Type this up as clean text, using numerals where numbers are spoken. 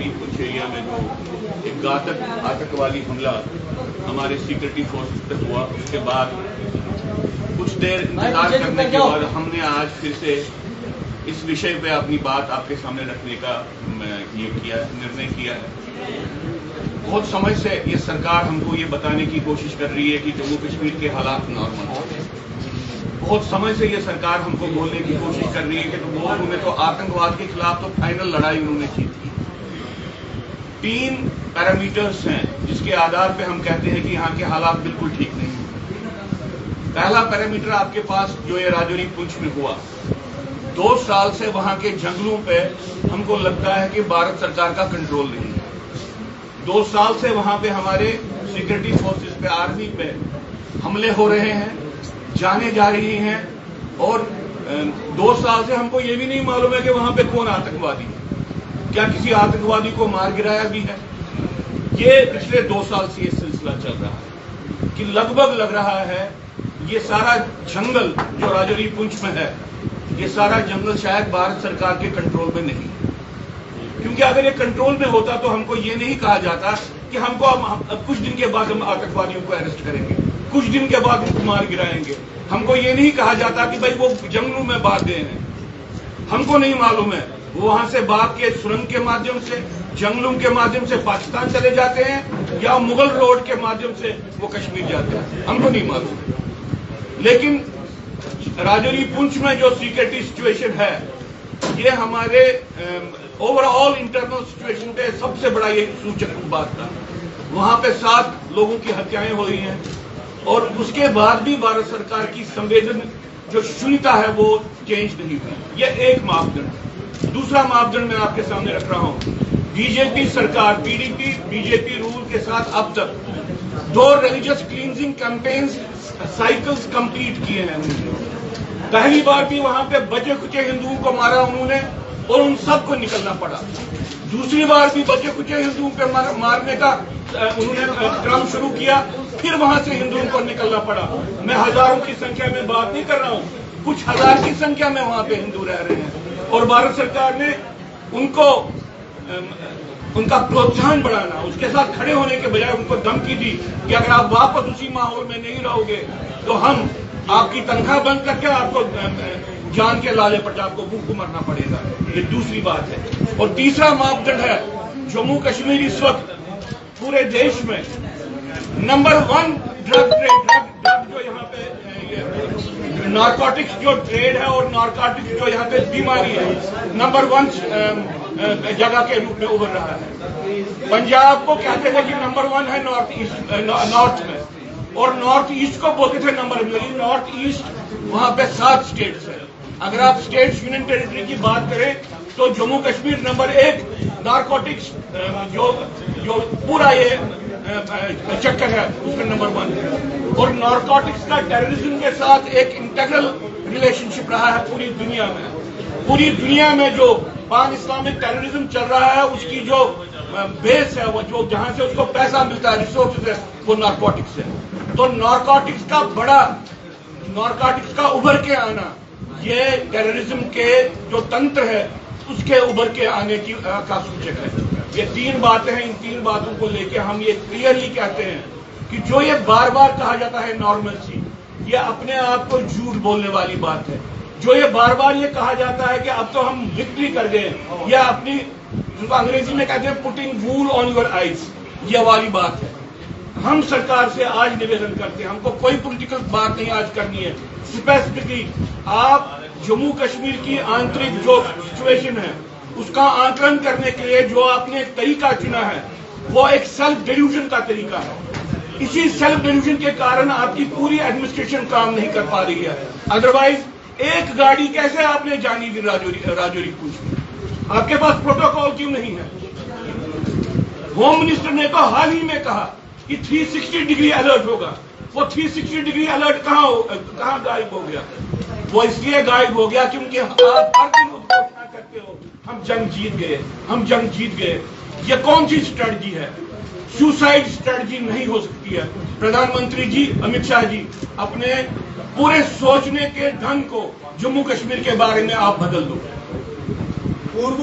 Rajouri Poonch area में जो एक घातक आतंकवादी हमला हमारे सिक्योरिटी फोर्सेस पे हुआ, उसके बाद कुछ देर इंतजार करने के बाद हमने आज फिर से इस विषय पे अपनी बात आपके सामने रखने का निर्णय किया है। बहुत समय से ये सरकार हमको ये बताने की कोशिश कर रही है कि जम्मू कश्मीर के हालात नॉर्मल हैं। बहुत समय से ये सरकार हमको बोलने की कोशिश कर रही है कि उन्होंने तो आतंकवाद के खिलाफ तो फाइनल लड़ाई उन्होंने जीती। 3 पैरामीटर्स हैं जिसके आधार पे हम कहते हैं कि यहाँ के हालात बिल्कुल ठीक नहीं है। पहला पैरामीटर आपके पास जो ये राजौरी पुंछ में हुआ, 2 साल से वहां के जंगलों पे हमको लगता है कि भारत सरकार का कंट्रोल नहीं है। 2 साल से वहां पे हमारे सिक्योरिटी फोर्सेस पे, आर्मी पे हमले हो रहे हैं, जाने जा रही हैं, और 2 साल से हमको ये भी नहीं मालूम है कि वहां पे कौन आतंकवादी है, क्या किसी आतंकवादी को मार गिराया भी है। ये पिछले 2 साल से ये सिलसिला चल रहा है कि लगभग लग रहा है ये सारा जंगल जो राजौरी पुंछ में है, ये सारा जंगल शायद भारत सरकार के कंट्रोल में नहीं है। क्योंकि अगर ये कंट्रोल में होता तो हमको ये नहीं कहा जाता कि हमको कुछ दिन के बाद हम आतंकवादियों को अरेस्ट करेंगे, कुछ दिन के बाद उनको मार गिराएंगे। हमको ये नहीं कहा जाता कि भाई वो जंगलों में भाग गए हैं। हमको नहीं मालूम है वो वहां से भाग के सुरंग के माध्यम से, जंगलों के माध्यम से पाकिस्तान चले जाते हैं या मुगल रोड के माध्यम से वो कश्मीर जाते हैं, हमको नहीं मालूम। लेकिन राजौरी पुंछ में जो सिक्योरिटी सिचुएशन है, ये हमारे ओवरऑल इंटरनल सिचुएशन पे सबसे बड़ा ये सूचक बात था। वहां पे 7 लोगों की हत्याएं हुई हैं और उसके बाद भी भारत सरकार की संवेदन जो शून्यता है वो चेंज नहीं हुई। ये एक मापदंड। दूसरा मापदंड मैं आपके सामने रख रहा हूं। बीजेपी सरकार, पीडीपी बीजेपी रूल के साथ अब तक 2 religious cleansing campaigns cycles complete किए हैं उन्होंने। पहली बार भी वहां पे बचे कुचे हिंदुओं को मारा उन्होंने और उन सबको निकलना पड़ा। दूसरी बार भी बचे कुचे हिंदुओं पे मारने का उन्होंने क्रम शुरू किया, फिर वहां से हिंदुओं को निकलना पड़ा। मैं हजारों की संख्या में बात नहीं कर रहा हूं, कुछ हजार की संख्या में वहां पे हिंदू रह रहे हैं और भारत सरकार ने उनको उनका प्रोत्साहन बढ़ाना, उसके साथ खड़े होने के बजाय उनको धमकी दी कि अगर आप वापस उसी माहौल में नहीं रहोगे तो हम आपकी तनख्वाह बंद करके आपको जान के लाले पर आपको भूख मरना पड़ेगा। ये दूसरी बात है। और तीसरा मापदंड है, जम्मू कश्मीर इस वक्त पूरे देश में नंबर 1 ड्रग जो यहाँ पे नारकोटिक्स जो ट्रेड है और नारकोटिक्स जो यहाँ पे बीमारी है, नंबर 1 जगह के रूप में उभर रहा है। पंजाब को कहते थे कि नंबर 1 है नॉर्थ में, और नॉर्थ ईस्ट को बोलते थे नंबर 2। नॉर्थ ईस्ट वहां पे 7 स्टेट्स है। अगर आप स्टेट्स यूनियन टेरिटरी की बात करें तो जम्मू कश्मीर नंबर 1 नारकोटिक्स जो पूरा ये चक्कर है उसमें नंबर 1 है। और नारकोटिक्स का टेररिज्म के साथ एक इंटीग्रल रिलेशनशिप रहा है पूरी दुनिया में। पूरी दुनिया में जो पान इस्लामिक टेररिज्म चल रहा है उसकी जो बेस है, वो जो जहां से उसको पैसा मिलता है, रिसोर्सेज है, वो नारकोटिक्स है। तो नारकोटिक्स का उभर के आना, ये टेररिज्म के जो तंत्र है उसके उभर के आने की का सूचक है। ये 3 बातें हैं। इन 3 बातों को लेकर हम ये क्लियरली कहते हैं कि जो ये बार बार कहा जाता है नॉर्मलसी, ये अपने आप को झूठ बोलने वाली बात है। जो ये बार बार ये कहा जाता है कि अब तो हम विक्ट्री कर गए, या अपनी जिसको अंग्रेजी में कहते हैं putting wool on your eyes, ये वाली बात है। हम सरकार से आज निवेदन करते हैं, हमको कोई पॉलिटिकल बात नहीं आज करनी है। स्पेसिफिकली आप जम्मू कश्मीर की आंतरिक जो सिचुएशन है उसका आकलन करने के लिए जो आपने एक तरीका चुना है वो एक सेल्फ डिल्यूजन का तरीका है। इसी सेल्फ डिल्यूजन के कारण आपकी पूरी एडमिनिस्ट्रेशन काम नहीं कर पा रही है। अदरवाइज एक गाड़ी कैसे आपने जानी थी राजौरी पुंछ में? आपके पास प्रोटोकॉल क्यों नहीं है? होम मिनिस्टर ने तो हाल ही में कहा कि 360 डिग्री अलर्ट होगा। वो 360 डिग्री अलर्ट कहां गायब हो गया? वो इसलिए गायब हो गया क्योंकि आप हर दिन घोषणा करते हो हम जंग जीत गए, हम जंग जीत गए। ये कौन सी स्ट्रेटजी है? सुसाइड स्ट्रेटजी नहीं हो सकती है। प्रधानमंत्री जी अमित शाह जी, अपने पूरे सोचने के ढंग को जम्मू कश्मीर के बारे में आप बदल दो। पूर्व